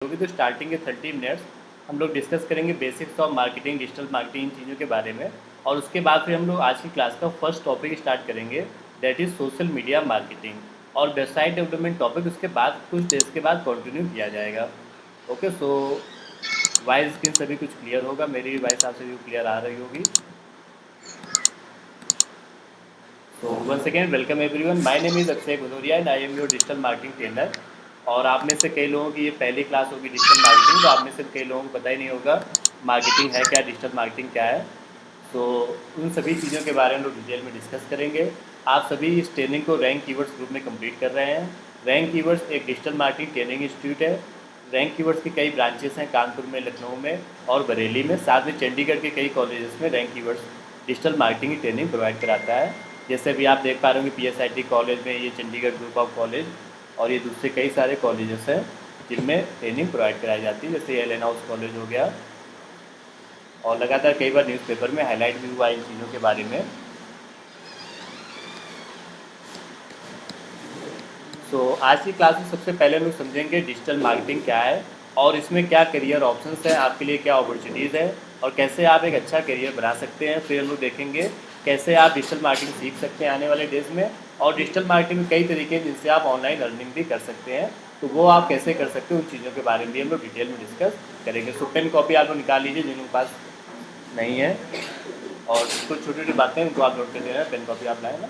होगी। तो स्टार्टिंग के 30 मिनट्स हम लोग डिस्कस करेंगे basics of marketing, digital marketing, इन चीज़ों के बारे में। और उसके बाद फिर हम लोग आज की क्लास का फर्स्ट टॉपिक स्टार्ट करेंगे, that is social media marketing और वेबसाइट डेवलपमेंट टॉपिक। उसके बाद कुछ डेज के बाद कंटिन्यू किया जाएगा। ओके, सो वॉइस स्क्रीन सभी कुछ क्लियर होगा, मेरी वॉइस आपसे भी क्लियर आ रही होगी। सो once again welcome everyone, my name is Akshay Gudoria and I am your digital marketing trainer। और आप में से कई लोगों की ये पहली क्लास होगी डिजिटल मार्केटिंग, तो आप में से कई लोगों को पता ही नहीं होगा मार्केटिंग है क्या, डिजिटल मार्केटिंग क्या है। तो उन सभी चीज़ों के बारे में लोग डिटेल में डिस्कस करेंगे। आप सभी इस ट्रेनिंग को रैंक कीवर्ड्स ग्रुप में कंप्लीट कर रहे हैं। रैंक कीवर्ड्स एक डिजिटल मार्केटिंग ट्रेनिंग इंस्टीट्यूट है। रैंक कीवर्ड्स की कई ब्रांचेस हैं, कानपुर में, लखनऊ में और बरेली में। साथ में चंडीगढ़ के कई कॉलेजेस में रैंक कीवर्ड्स डिजिटल मार्केटिंग की ट्रेनिंग प्रोवाइड कराता है। जैसे अभी आप देख पा रहे होंगे PSIT कॉलेज में, ये चंडीगढ़ ग्रुप ऑफ कॉलेज और ये दूसरे कई सारे कॉलेजेस हैं जिनमें ट्रेनिंग प्रोवाइड कराई जाती है। जैसे एलन हाउस कॉलेज हो गया, और लगातार कई बार न्यूज़पेपर में हाईलाइट भी हुआ इन चीज़ों के बारे में। सो आज की क्लास में सबसे पहले हम लोग समझेंगे डिजिटल मार्केटिंग क्या है और इसमें क्या करियर ऑप्शंस हैं, आपके लिए क्या अपॉर्चुनिटीज़ है और कैसे आप एक अच्छा करियर बना सकते हैं। फिर हम लोग देखेंगे कैसे आप डिजिटल मार्केटिंग सीख सकते हैं आने वाले डेज में। और डिजिटल मार्केटिंग में कई तरीके हैं जिनसे आप ऑनलाइन अर्निंग भी कर सकते हैं, तो वो आप कैसे कर सकते हैं उन चीज़ों के बारे में भी हम लोग डिटेल में डिस्कस करेंगे। सो पेन कॉपी आप लोग निकाल लीजिए जिन लोगों के पास नहीं है, और कुछ छोटी छोटी बातें उनको आप नोट कर दे रहे हैं। पेन कॉपी आप लाए ना,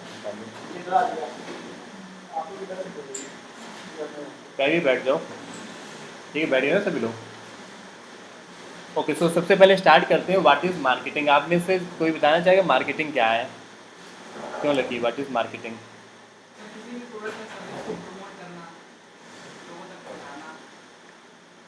कहीं भी बैठ जाओ, ठीक है, बैठिए ना सभी लोग। ओके, सो सबसे पहले स्टार्ट करते हैं, व्हाट इज़ मार्केटिंग। आप में से कोई बताना चाहेगा मार्केटिंग क्या है? क्यों लकी, व्हाट इज़ मार्केटिंग? किसी भी प्रोडक्ट या सर्विस को प्रमोट करना, लोगों तक पहुंचाना।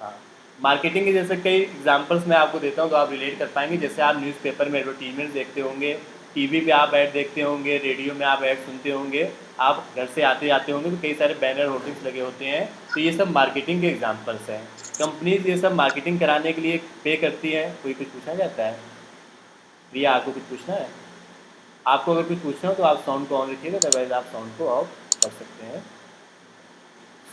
हाँ, मार्केटिंग के जैसे कई एग्जांपल्स मैं आपको देता हूँ तो आप रिलेट कर पाएंगे। जैसे आप न्यूज़पेपर में एडवर्टीजमेंट देखते होंगे, टीवी पे आप ऐड देखते होंगे, रेडियो में आप ऐड सुनते होंगे, आप घर से आते जाते होंगे तो कई सारे बैनर होर्डिंग्स लगे होते हैं। तो ये सब मार्केटिंग के एग्जाम्पल्स हैं। कंपनीज ये सब मार्केटिंग कराने के लिए पे करती हैं। कोई कुछ पूछना चाहता है? प्रिया, आपको कुछ पूछना है? आपको अगर कुछ पूछना हो तो आप साउंड को ऑन रखिएगा, अदरवाइज आप साउंड को ऑफ कर सकते हैं।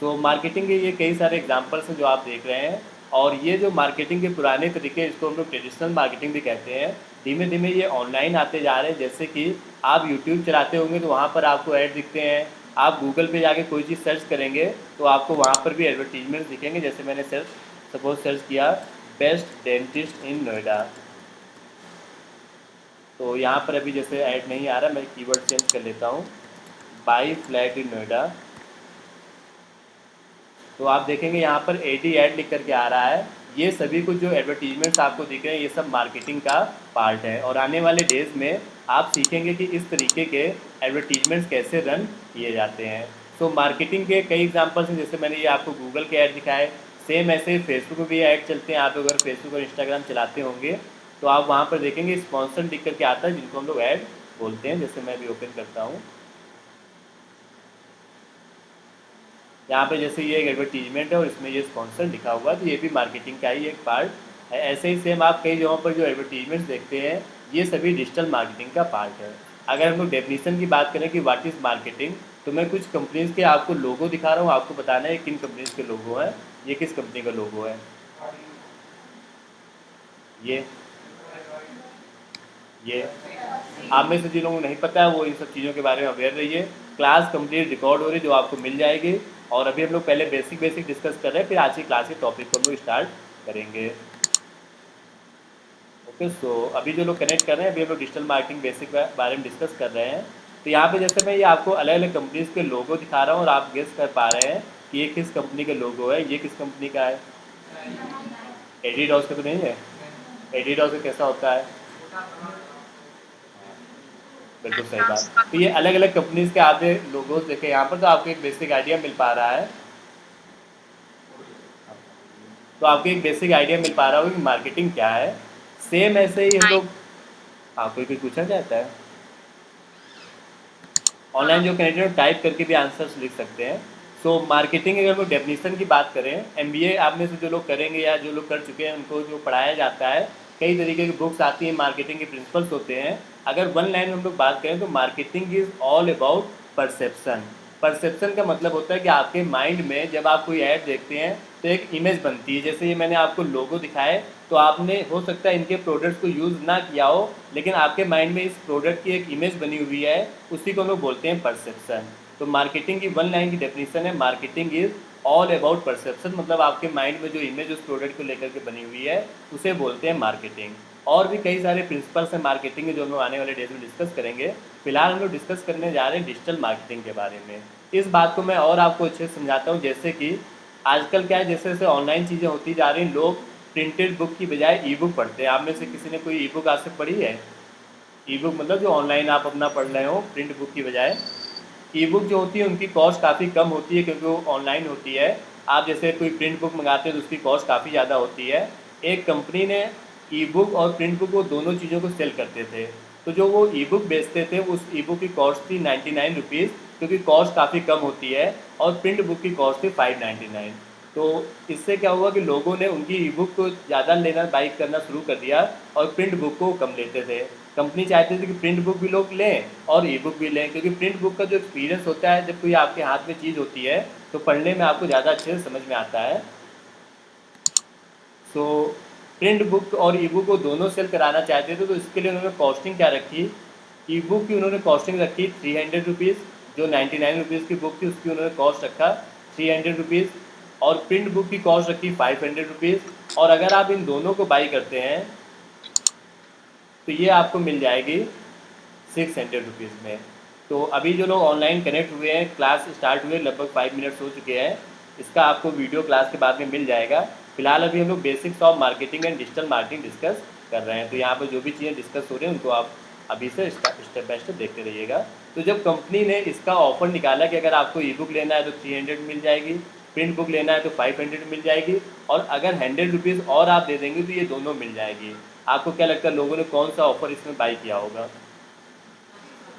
सो मार्केटिंग के ये कई सारे एग्जांपल्स हैं जो आप देख रहे हैं। और ये जो मार्केटिंग के पुराने तरीके, इसको हम लोग ट्रेडिशनल मार्केटिंग भी कहते हैं, धीमे धीमे ये ऑनलाइन आते जा रहे हैं। जैसे कि आप यूट्यूब चलाते होंगे तो वहाँ पर आपको ऐड दिखते हैं। आप गूगल पे जाके कोई चीज़ सर्च करेंगे तो आपको वहाँ पर भी एडवर्टीजमेंट दिखेंगे। जैसे मैंने सपोज सर्च किया बेस्ट डेंटिस्ट इन नोएडा, तो यहाँ पर अभी जैसे ऐड नहीं आ रहा, मैं कीवर्ड चेंज कर लेता हूँ, बाई फ्लैट इन नोएडा। तो आप देखेंगे यहाँ पर AD ऐड लिख करके आ रहा है। ये सभी कुछ जो एडवर्टीजमेंट्स आपको दिख रहे हैं ये सब मार्केटिंग का पार्ट है। और आने वाले डेज में आप सीखेंगे कि इस तरीके के एडवर्टीजमेंट्स कैसे रन किए जाते हैं। सो मार्केटिंग के कई एग्जांपल्स हैं, जैसे मैंने ये आपको गूगल के ऐड दिखाए। सेम ऐसे ही फेसबुक में भी ऐड चलते हैं। आप अगर फेसबुक और इंस्टाग्राम चलाते होंगे तो आप वहाँ पर देखेंगे स्पॉन्सर लिख करके आता है, जिनको हम लोग ऐड बोलते हैं। जैसे मैं भी ओपन करता हूँ, यहाँ पे जैसे ये एक एडवर्टीजमेंट है और इसमें ये स्पॉन्सर लिखा हुआ है, तो ये भी मार्केटिंग का ही एक पार्ट है। ऐसे ही सेम आप कई जगहों पर जो एडवर्टीजमेंट्स देखते हैं ये सभी डिजिटल मार्केटिंग का पार्ट है। अगर हम लोग डेफिनेशन की बात करें कि व्हाट इज़ मार्केटिंग, तो मैं कुछ कंपनीज़ के आपको लोगो दिखा रहा हूँ, आपको बताना है किन कंपनीज़ के लोगो हैं। ये किस कंपनी का लोगो है? ये ये आप में से जिन लोगों को नहीं पता है वो इन सब चीज़ों के बारे में अवेयर रहिए। क्लास कंप्लीट रिकॉर्ड हो रही है जो आपको मिल जाएगी। और अभी हम लोग पहले बेसिक डिस्कस कर रहे हैं, फिर आज की क्लास के टॉपिक को हम लोग स्टार्ट करेंगे। ओके, सो अभी जो लोग कनेक्ट कर रहे हैं, अभी हम लोग डिजिटल मार्केटिंग बेसिक बारे में डिस्कस कर रहे हैं। तो यहाँ पे जैसे मैं ये आपको अलग अलग कंपनीज़ के लोगो दिखा रहा हूँ और आप गेस कर पा रहे हैं कि ये किस कंपनी का लोगो है, ये किस कंपनी का है। एडिडास का तो नहीं है? एडिडास का कैसा होता है? बिल्कुल सही बात। तो ये अलग अलग कंपनीज के आपने लोगोस देखे यहाँ पर, तो आपको एक बेसिक आइडिया मिल पा रहा है। तो आपको एक बेसिक आइडिया मिल पा रहा होगा कि मार्केटिंग क्या है। सेम ऐसे ही हम लोग, हाँ कोई पूछना चाहता है? ऑनलाइन जो कनेक्टेड है टाइप करके भी आंसर्स लिख सकते हैं। सो मार्केटिंग अगर हम डेफिनेशन की बात करें, MBA आप में से जो लोग करेंगे या जो लोग कर चुके हैं उनको जो पढ़ाया जाता है, कई तरीके की बुक्स आती हैं, मार्केटिंग के प्रिंसिपल्स होते हैं। अगर वन लाइन में हम लोग बात करें तो marketing is all about perception. Perception का मतलब होता है कि आपके माइंड में जब आप कोई ऐड देखते हैं तो एक इमेज बनती है। जैसे ये मैंने आपको लोगो दिखाए, तो आपने हो सकता है इनके प्रोडक्ट्स को यूज़ ना किया हो, लेकिन आपके माइंड में इस प्रोडक्ट की एक इमेज बनी हुई है, उसी को हम लोग बोलते हैं परसेप्शन। तो मार्केटिंग की वन लाइन की डेफिनेशन है, marketing is all about perception, मतलब आपके माइंड में जो इमेज उस प्रोडक्ट को लेकर के बनी हुई है उसे बोलते हैं मार्केटिंग। और भी कई सारे प्रिंसिपल्स हैं मार्केटिंग के जो हम लोग आने वाले डेज में डिस्कस करेंगे। फिलहाल हम लोग डिस्कस करने जा रहे हैं डिजिटल मार्केटिंग के बारे में। इस बात को मैं और आपको अच्छे से समझाता हूँ। जैसे कि आजकल क्या है, जैसे जैसे ऑनलाइन चीज़ें होती जा रही हैं, लोग प्रिंटेड बुक की बजाय ई बुक पढ़ते हैं। आप में से किसी ने कोई ई बुक आज तक पढ़ी है? ई बुक मतलब जो ऑनलाइन आप अपना पढ़ रहे हो प्रिंट बुक की बजाय। ई बुक जो होती है उनकी कॉस्ट काफ़ी कम होती है, क्योंकि वो ऑनलाइन होती है। आप जैसे कोई प्रिंट बुक मंगाते हो तो उसकी कॉस्ट काफ़ी ज़्यादा होती है। एक कंपनी ने ई बुक और प्रिंट बुक, वो दोनों चीज़ों को सेल करते थे। तो जो वो ई बुक बेचते थे, उस ई बुक की कॉस्ट थी 99 रुपीज़, क्योंकि कॉस्ट काफ़ी कम होती है, और प्रिंट बुक की कॉस्ट थी 599। तो इससे क्या हुआ कि लोगों ने उनकी ई बुक को ज़्यादा लेना बाई करना शुरू कर दिया, और प्रिंट बुक को कम लेते थे। कंपनी चाहती थी कि प्रिंट बुक भी लोग लें और ई बुक भी लें, क्योंकि प्रिंट बुक का जो एक्सपीरियंस होता है, जब कोई आपके हाथ में चीज़ होती है तो पढ़ने में आपको ज़्यादा अच्छे से समझ में आता है। सो प्रिंट बुक और ई बुक को दोनों सेल कराना चाहते थे, तो इसके लिए उन्होंने कॉस्टिंग क्या रखी। ई बुक की उन्होंने कॉस्टिंग रखी 300 रुपीज़, जो 99 रुपीज़ की बुक थी उसकी उन्होंने कॉस्ट रखा 300 रुपीज़, और प्रिंट बुक की कॉस्ट रखी 500 रुपीज़। और अगर आप इन दोनों को बाई करते हैं तो ये आपको मिल जाएगी 600 रुपीज़ में। तो अभी जो लोग ऑनलाइन कनेक्ट हुए हैं, क्लास स्टार्ट हुए लगभग 5 मिनट्स हो चुके हैं, इसका आपको वीडियो क्लास के बाद में मिल जाएगा। फिलहाल अभी हम लोग basics of marketing and digital marketing discuss कर रहे हैं। तो यहाँ पर जो भी चीज़ें डिस्कस हो रही हैं उनको आप अभी से स्टेप बाय स्टेप देखते रहिएगा। तो जब कंपनी ने इसका ऑफर निकाला कि अगर आपको ई बुक लेना है तो 300 मिल जाएगी, प्रिंट बुक लेना है तो 500 मिल जाएगी, और अगर 100 रुपीज़ और आप दे देंगे तो ये दोनों मिल जाएगी। आपको क्या लगता है लोगों ने कौन सा ऑफर इसमें बाई किया होगा?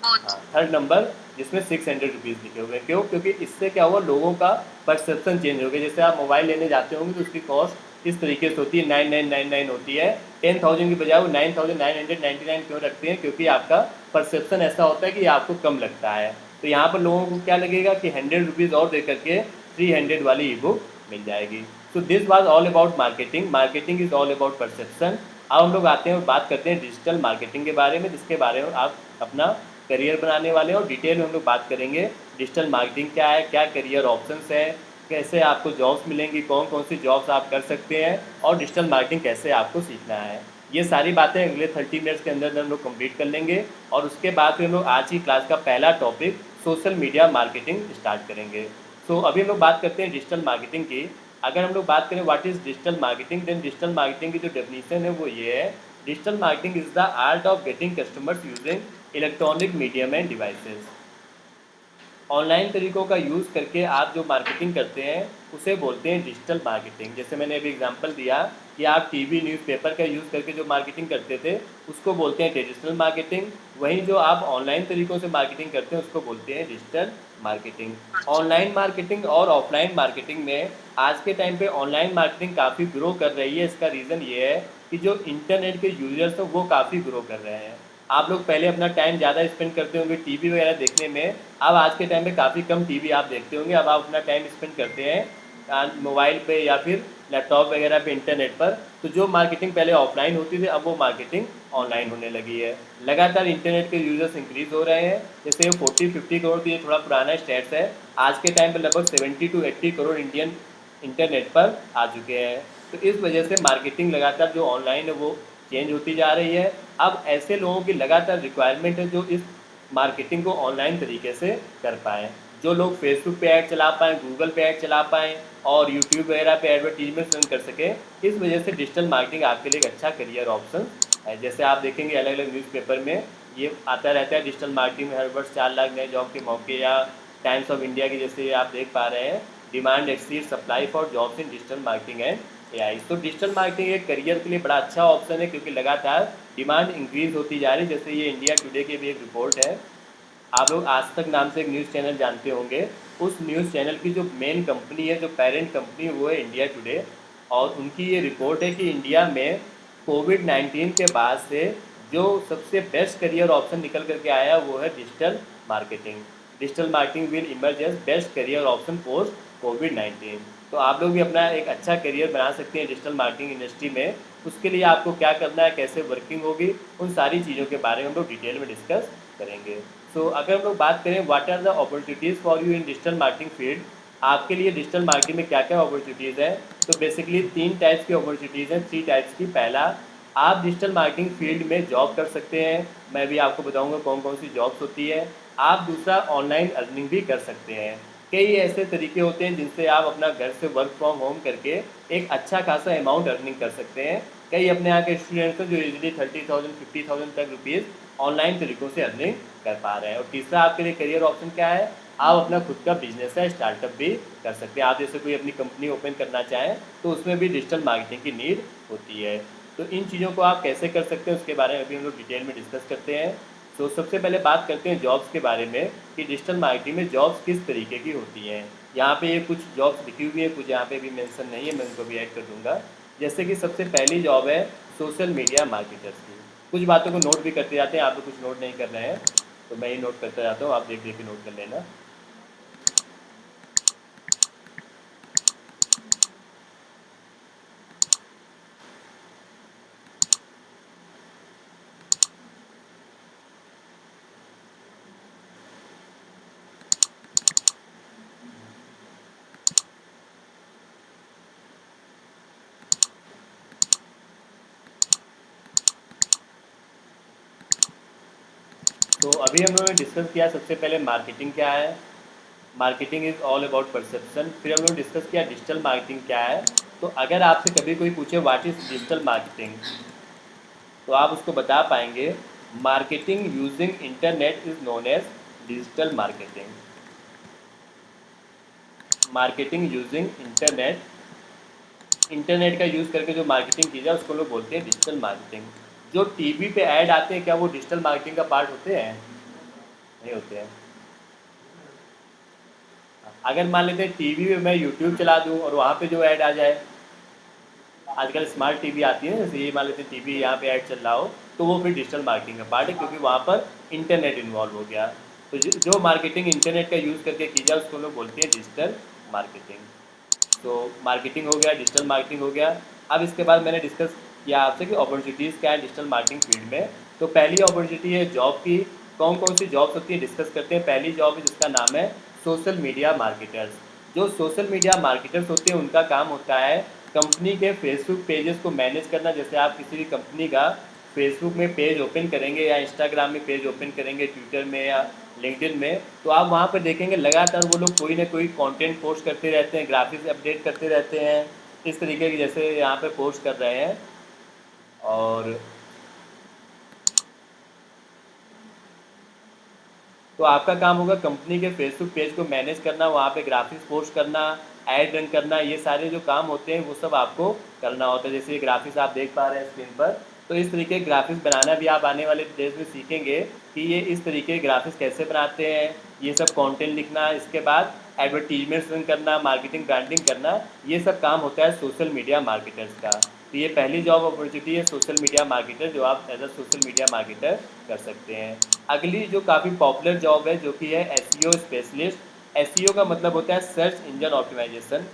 हाँ, थर्ड नंबर, जिसमें 600 रुपीज़ लिखे हुए हैं। क्यों? क्योंकि इससे क्या हुआ, लोगों का परसेप्शन चेंज हो गया। जैसे आप मोबाइल लेने जाते होंगे तो उसकी कॉस्ट इस तरीके से होती है, 9999 होती है। 10,000 की बजाय वो 9,999 क्यों रखते हैं? क्योंकि आपका परसेप्शन ऐसा होता है कि आपको कम लगता है। तो यहाँ पर लोगों को क्या लगेगा कि 100 रुपीज़ और दे करके 300 वाली ई बुक मिल जाएगी। So this was all about marketing. Marketing is all about perception. अब हम लोग आते हैं और बात करते हैं डिजिटल मार्केटिंग के बारे में, जिसके बारे में आप अपना करियर बनाने वाले हैं, और डिटेल में हम लोग बात करेंगे डिजिटल मार्केटिंग क्या है, क्या करियर ऑप्शंस हैं, कैसे आपको जॉब्स मिलेंगी, कौन कौन सी जॉब्स आप कर सकते हैं, और डिजिटल मार्केटिंग कैसे आपको सीखना है। ये सारी बातें अगले 30 मिनट्स के अंदर हम लोग कंप्लीट कर लेंगे, और उसके बाद फिर हम लोग आज की क्लास का पहला topic social media marketing start करेंगे। सो अभी हम लोग बात करते हैं डिजिटल मार्केटिंग की। अगर हम लोग बात करें what is digital marketing, then digital marketing की जो डेफिनेशन है वो ये है, digital marketing is the art of getting customers using electronic medium and devices. Online तरीकों का यूज़ करके आप जो मार्केटिंग करते हैं उसे बोलते हैं डिजिटल मार्केटिंग। जैसे मैंने अभी एग्जांपल दिया कि आप टीवी न्यूज़पेपर का यूज़ करके जो मार्केटिंग करते थे उसको बोलते हैं ट्रेडिशनल मार्केटिंग। वहीं जो आप ऑनलाइन तरीकों से मार्केटिंग करते हैं उसको बोलते हैं डिजिटल मार्केटिंग। ऑनलाइन मार्केटिंग और ऑफलाइन मार्केटिंग में आज के टाइम पे ऑनलाइन मार्केटिंग काफ़ी ग्रो कर रही है। इसका रीज़न ये है कि जो इंटरनेट के यूजर्स हैं वो काफ़ी ग्रो कर रहे हैं। आप लोग पहले अपना टाइम ज़्यादा स्पेंड करते होंगे टीवी वगैरह देखने में, अब आज के टाइम में काफ़ी कम टीवी आप देखते होंगे। अब आप अपना टाइम स्पेंड करते हैं मोबाइल पे या फिर लैपटॉप वगैरह पे, इंटरनेट पर। तो जो मार्केटिंग पहले ऑफलाइन होती थी अब वो मार्केटिंग ऑनलाइन होने लगी है। लगातार इंटरनेट के यूजर्स इंक्रीज़ हो रहे हैं। जैसे 40-50 करोड़, तो ये थोड़ा पुराना स्टैट्स है। आज के टाइम पर लगभग 70-80 करोड़ इंडियन इंटरनेट पर आ चुके हैं। तो इस वजह से मार्केटिंग लगातार जो ऑनलाइन है वो चेंज होती जा रही है। अब ऐसे लोगों की लगातार रिक्वायरमेंट है जो इस मार्केटिंग को ऑनलाइन तरीके से कर पाएँ। जो लोग फेसबुक पे ऐड चला पाएँ, गूगल पे ऐड चला पाएँ और यूट्यूब वगैरह पे एडवर्टीजमेंट रन कर सकें, इस वजह से डिजिटल मार्केटिंग आपके लिए एक अच्छा करियर ऑप्शन है। जैसे आप देखेंगे अलग अलग न्यूज़पेपर में ये आता रहता है, डिजिटल मार्केटिंग में हर वर्ष 4 लाख नए जॉब के मौके, या टाइम्स ऑफ इंडिया की जैसे आप देख पा रहे हैं, demand exceed supply for jobs in digital marketing and AI. तो डिजिटल मार्केटिंग एक करियर के लिए बड़ा अच्छा ऑप्शन है, क्योंकि लगातार डिमांड इंक्रीज होती जा रही है। जैसे ये इंडिया टुडे की भी एक रिपोर्ट है। आप लोग आज तक नाम से एक न्यूज़ चैनल जानते होंगे, उस न्यूज़ चैनल की जो मेन कंपनी है, जो पेरेंट कंपनी, वो है इंडिया टुडे। और उनकी ये रिपोर्ट है कि इंडिया में कोविड-19 के बाद से जो सबसे बेस्ट करियर ऑप्शन निकल करके आया वो है digital marketing. Digital marketing will emerge as best career option post कोविड-19। तो आप लोग भी अपना एक अच्छा करियर बना सकते हैं डिजिटल मार्केटिंग इंडस्ट्री में। उसके लिए आपको क्या करना है, कैसे वर्किंग होगी, उन सारी चीज़ों के बारे में हम लोग डिटेल में डिस्कस करेंगे। सो अगर हम लोग बात करें what are the opportunities for you in digital marketing field, आपके लिए डिजिटल मार्केटिंग में क्या क्या अपॉर्चुनिटीज़ हैं, तो बेसिकली 3 टाइप्स की अपॉर्चुनिटीज़ हैं, 3 टाइप्स की। पहला, आप डिजिटल मार्केटिंग फील्ड में जॉब कर सकते हैं, मैं भी आपको बताऊंगा कौन कौन सी जॉब्स होती है। आप दूसरा, ऑनलाइन अर्निंग भी कर सकते हैं। कई ऐसे तरीके होते हैं जिनसे आप अपना घर से वर्क फ्रॉम होम करके एक अच्छा खासा अमाउंट अर्निंग कर सकते हैं। कई अपने यहाँ के स्टूडेंट्स हैं जो इजीली 30,000 50,000 तक रुपीज़ ऑनलाइन तरीक़ों से अर्निंग कर पा रहे हैं। और तीसरा आपके लिए करियर ऑप्शन क्या है, आप अपना खुद का बिजनेस है स्टार्टअप भी कर सकते हैं। आप जैसे कोई अपनी कंपनी ओपन करना चाहें तो उसमें भी डिजिटल मार्केटिंग की नीड होती है। तो इन चीज़ों को आप कैसे कर सकते हैं उसके बारे में अभी हम लोग डिटेल में डिस्कस करते हैं। तो सबसे पहले बात करते हैं जॉब्स के बारे में कि डिजिटल मार्केटिंग में जॉब्स किस तरीके की होती हैं। यहाँ पे ये कुछ जॉब्स लिखी हुई है, कुछ यहाँ पे भी मेंशन नहीं है, मैं उनको भी ऐड कर दूंगा। जैसे कि सबसे पहली जॉब है सोशल मीडिया मार्केटर्स की। कुछ बातों को नोट भी करते जाते हैं, आप लोग कुछ नोट नहीं कर रहे हैं तो मैं ही नोट करता जाता हूँ, आप देख देख के नोट कर लेना। तो अभी हम लोगों ने डिस्कस किया सबसे पहले मार्केटिंग क्या है, marketing is all about perception. फिर हम लोग डिस्कस किया डिजिटल मार्केटिंग क्या है। तो अगर आपसे कभी कोई पूछे व्हाट इज़ डिजिटल मार्केटिंग, तो आप उसको बता पाएंगे marketing using internet is known as digital marketing. Marketing using internet, internet का यूज़ करके जो मार्केटिंग की जाए उसको लोग बोलते हैं डिजिटल मार्केटिंग। जो टीवी पे ऐड आते हैं क्या वो डिजिटल मार्केटिंग का पार्ट होते हैं? नहीं होते हैं। अगर मान लेते हैं टीवी में मैं यूट्यूब चला दूं और वहाँ पे जो ऐड आ जाए, आजकल स्मार्ट टीवी आती है, जैसे ये मान लेते हैं टीवी यहाँ पे ऐड चल रहा हो, तो वो फिर डिजिटल मार्केटिंग का पार्ट है क्योंकि वहाँ पर इंटरनेट इन्वॉल्व हो गया। तो जो मार्केटिंग इंटरनेट का यूज़ करके की जाए उसको लोग बोलते हैं डिजिटल मार्केटिंग। तो मार्केटिंग हो गया, डिजिटल मार्केटिंग हो गया। अब इसके बाद मैंने डिस्कस किया आपसे कि अपॉर्चुनिटीज़ क्या है डिजिटल मार्केटिंग फील्ड में। तो पहली अपॉर्चुनिटी है जॉब की। कौन कौन सी जॉब्स होती है डिस्कस करते हैं। पहली जॉब है जिसका नाम है सोशल मीडिया मार्केटर्स। जो सोशल मीडिया मार्केटर्स होते हैं उनका काम होता है कंपनी के फेसबुक पेजेस को मैनेज करना। जैसे आप किसी भी कंपनी का फेसबुक में पेज ओपन करेंगे या इंस्टाग्राम में पेज ओपन करेंगे, ट्विटर में या लिंक्डइन में, तो आप वहाँ पर देखेंगे लगातार वो लोग कोई ना कोई कंटेंट पोस्ट करते रहते हैं, ग्राफिक्स अपडेट करते रहते हैं, इस तरीके की जैसे यहाँ पे पोस्ट कर रहे हैं। और तो आपका काम होगा कंपनी के फेसबुक पेज को मैनेज करना, वहाँ पे ग्राफिक्स पोस्ट करना, ऐड रन करना, ये सारे जो काम होते हैं वो सब आपको करना होता है। जैसे ये ग्राफिक्स आप देख पा रहे हैं स्क्रीन पर, तो इस तरीके के ग्राफिक्स बनाना भी आप आने वाले डेज में सीखेंगे कि ये इस तरीके के ग्राफिक्स कैसे बनाते हैं, ये सब कंटेंट लिखना, इसके बाद एडवर्टीजमेंट्स रन करना, मार्केटिंग ब्रांडिंग करना, ये सब काम होता है सोशल मीडिया मार्केटर्स का। तो ये पहली जॉब अपॉर्चुनिटी है सोशल मीडिया मार्केटर, जो आप as a social media marketer कर सकते हैं। अगली जो काफ़ी पॉपुलर जॉब है जो कि है एसईओ स्पेशलिस्ट। एसईओ का मतलब होता है सर्च इंजन ऑप्टिमाइजेशन।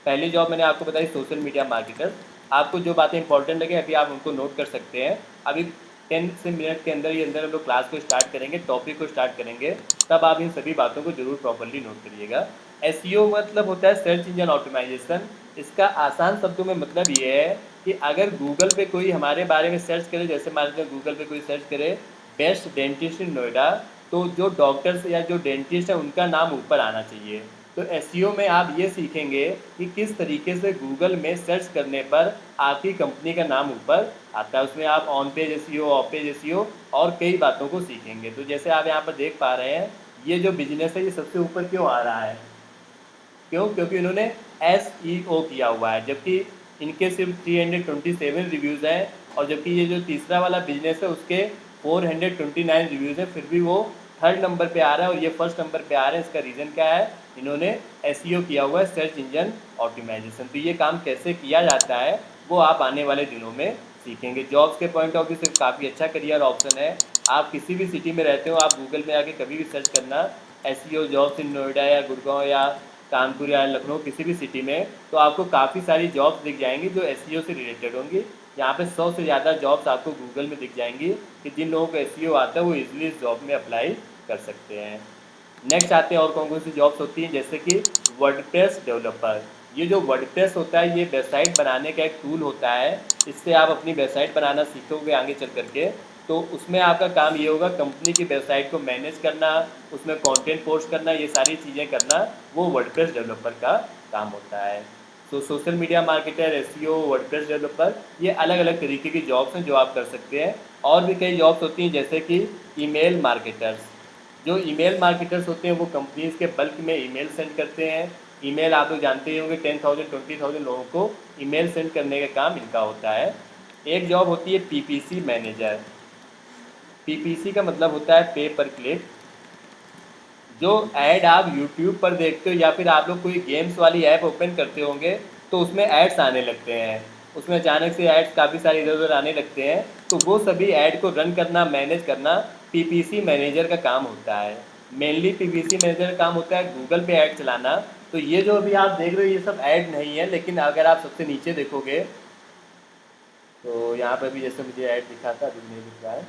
पहली जॉब मैंने आपको बताई सोशल मीडिया मार्केटर। आपको जो बातें इंपॉर्टेंट लगे अभी आप उनको नोट कर सकते हैं। अभी 10 से मिनट के अंदर ही अंदर हम लोग क्लास को स्टार्ट करेंगे, टॉपिक को स्टार्ट करेंगे, तब आप इन सभी बातों को जरूर प्रॉपरली नोट करिएगा। एसईओ मतलब होता है सर्च इंजन ऑप्टिमाइजेशन। इसका आसान शब्दों में मतलब ये है कि अगर गूगल पे कोई हमारे बारे में सर्च करे, जैसे मान लीजिए गूगल पे कोई सर्च करे बेस्ट डेंटिस्ट इन नोएडा, तो जो डॉक्टर्स या जो डेंटिस्ट है उनका नाम ऊपर आना चाहिए। तो एसईओ में आप ये सीखेंगे कि किस तरीके से गूगल में सर्च करने पर आपकी कंपनी का नाम ऊपर आता है। उसमें आप on page SEO, of page SEO और कई बातों को सीखेंगे। तो जैसे आप यहाँ पर देख पा रहे हैं ये जो बिजनेस है ये सबसे ऊपर क्यों आ रहा है, क्यों? क्योंकि इन्होंने एसईओ किया हुआ है, जबकि इनके सिर्फ 327 रिव्यूज़ हैं, और जबकि ये जो तीसरा वाला बिजनेस है उसके 429 रिव्यूज़ हैं, फिर भी वो थर्ड नंबर पे आ रहा है और ये फर्स्ट नंबर पे आ रहा है। इसका रीज़न क्या है? इन्होंने एसईओ किया हुआ है, सर्च इंजन ऑप्टिमाइजेशन। तो ये काम कैसे किया जाता है वो आप आने वाले दिनों में सीखेंगे। जॉब्स के पॉइंट ऑफ व्यू से काफ़ी अच्छा करियर ऑप्शन है। आप किसी भी सिटी में रहते हो, आप गूगल में आके कभी भी सर्च करना, एसईओ जॉब्स इन नोएडा या गुड़गांव या कानपुर या लखनऊ किसी भी सिटी में, तो आपको काफ़ी सारी जॉब्स दिख जाएंगी जो एसईओ से रिलेटेड होंगी। यहाँ पे 100 से ज़्यादा जॉब्स आपको गूगल में दिख जाएंगी कि जिन लोगों को एसईओ आता है वो इजीली इस जॉब में अप्लाई कर सकते हैं। नेक्स्ट आते हैं और कौन कौन सी जॉब्स होती हैं, जैसे कि वर्डप्रेस डेवलपर। ये जो वर्डप्रेस होता है ये वेबसाइट बनाने का एक टूल होता है। इससे आप अपनी वेबसाइट बनाना सीखोगे आगे चल करके। तो उसमें आपका काम ये होगा कंपनी की वेबसाइट को मैनेज करना, उसमें कंटेंट पोस्ट करना, ये सारी चीज़ें करना वो वर्डप्रेस डेवलपर का काम होता है। तो social media marketer, SEO, WordPress developer, ये अलग अलग तरीके की जॉब्स हैं जो आप कर सकते हैं। और भी कई जॉब्स होती हैं जैसे कि ईमेल मार्केटर्स। जो ईमेल मार्केटर्स होते हैं वो कंपनीज के बल्क में ईमेल सेंड करते हैं। ईमेल आप लोग जानते ही होंगे 10,000 20,000 लोगों को ईमेल सेंड करने का काम इनका होता है। एक जॉब होती है पीपीसी मैनेजर। पीपीसी का मतलब होता है पे पर क्लिक। जो ऐड आप यूट्यूब पर देखते हो या फिर आप लोग कोई गेम्स वाली ऐप ओपन करते होंगे तो उसमें एड्स आने लगते हैं, उसमें अचानक से एड्स काफ़ी सारे इधर उधर आने लगते हैं। तो वो सभी ऐड को रन करना, मैनेज करना पीपीसी मैनेजर का काम होता है। मेनली पीपीसी मैनेजर का काम होता है गूगल पे ऐड चलाना। तो ये जो अभी आप देख रहे हो ये सब ऐड नहीं है, लेकिन अगर आप सबसे नीचे देखोगे तो यहाँ पर भी जैसे मुझे ऐड दिखा था, अभी नहीं दिख रहा है।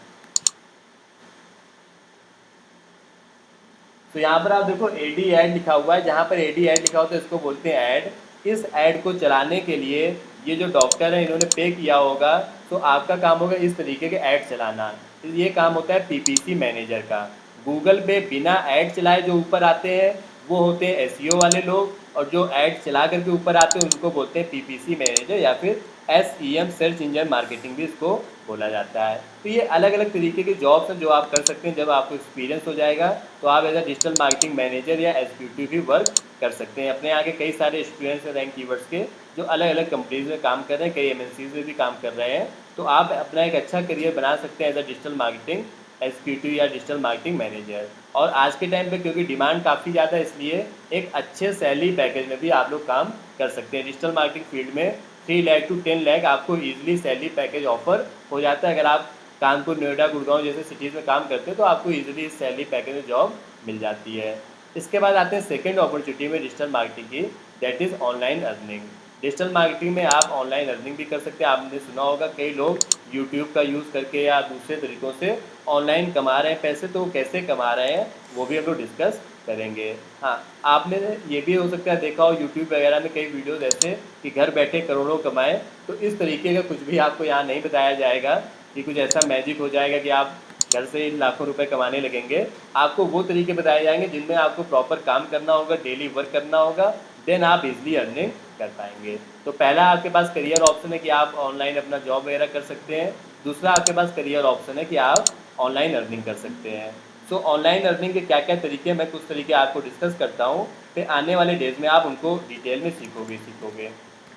तो यहाँ पर आप देखो एडी ऐड लिखा हुआ है, जहाँ पर एडी ऐड लिखा होता है इसको बोलते हैं ऐड। इस ऐड को चलाने के लिए ये जो डॉक्टर है इन्होंने पे किया होगा, तो आपका काम होगा इस तरीके के ऐड चलाना। तो ये काम होता है पीपीसी मैनेजर का। गूगल पे बिना ऐड चलाए जो ऊपर आते हैं वो होते हैं एसईओ वाले लोग, और जो ऐड चला करके ऊपर आते हैं उनको बोलते हैं पीपीसी मैनेजर या फिर एसईएम, सर्च इंजन मार्केटिंग भी इसको बोला जाता है। तो ये अलग अलग तरीके के जॉब्स हैं जो आप कर सकते हैं। जब आपको एक्सपीरियंस हो जाएगा तो आप as a digital marketing manager या एग्जीक्यूटिव भी वर्क कर सकते हैं। अपने आगे कई सारे स्टूडेंट्स हैं रैंक कीवर्ड्स के जो अलग अलग कंपनीज में काम कर रहे हैं, कई एमएनसीज में भी काम कर रहे हैं। तो आप अपना एक अच्छा करियर बना सकते हैं as a digital marketing executive या डिजिटल मार्केटिंग मैनेजर। और आज के टाइम पे क्योंकि डिमांड काफ़ी ज़्यादा है, इसलिए एक अच्छे सैलरी पैकेज में भी आप लोग काम कर सकते हैं। डिजिटल मार्केटिंग फील्ड में 3 लाख टू 10 लाख आपको ईजिली सैलरी पैकेज ऑफर हो जाता है। अगर आप कानपुर, नोएडा, गुड़गांव जैसे सिटीज़ में काम करते हैं तो आपको ईजिली इस सैलरी पैकेज में जॉब मिल जाती है। इसके बाद आते हैं सेकेंड अपॉर्चुनिटी में डिजिटल मार्केटिंग की, that is online earning. Digital marketing में आप ऑनलाइन अर्निंग भी कर सकते हैं। आपने सुना होगा कई लोग यूट्यूब का यूज़ करके या दूसरे तरीक़ों से ऑनलाइन कमा रहे हैं पैसे, तो वो कैसे कमा रहे हैं वो भी हम लोग डिस्कस करेंगे। हाँ, आपने ये भी हो सकता है देखा हो यूट्यूब वगैरह में कई वीडियोज़ ऐसे कि घर बैठे करोड़ों कमाएं। तो इस तरीके का कुछ भी आपको यहाँ नहीं बताया जाएगा कि कुछ ऐसा मैजिक हो जाएगा कि आप घर से ही लाखों रुपए कमाने लगेंगे। आपको वो तरीके बताए जाएंगे जिनमें आपको प्रॉपर काम करना होगा, डेली वर्क करना होगा, देन आप इजली अर्निंग कर पाएंगे। तो पहला आपके पास करियर ऑप्शन है कि आप ऑनलाइन अपना जॉब वगैरह कर सकते हैं। दूसरा आपके पास करियर ऑप्शन है कि आप ऑनलाइन अर्निंग कर सकते हैं। सो ऑनलाइन अर्निंग के क्या क्या तरीके हैं, मैं कुछ तरीके आपको डिस्कस करता हूँ, फिर आने वाले डेज में आप उनको डिटेल में सीखोगे।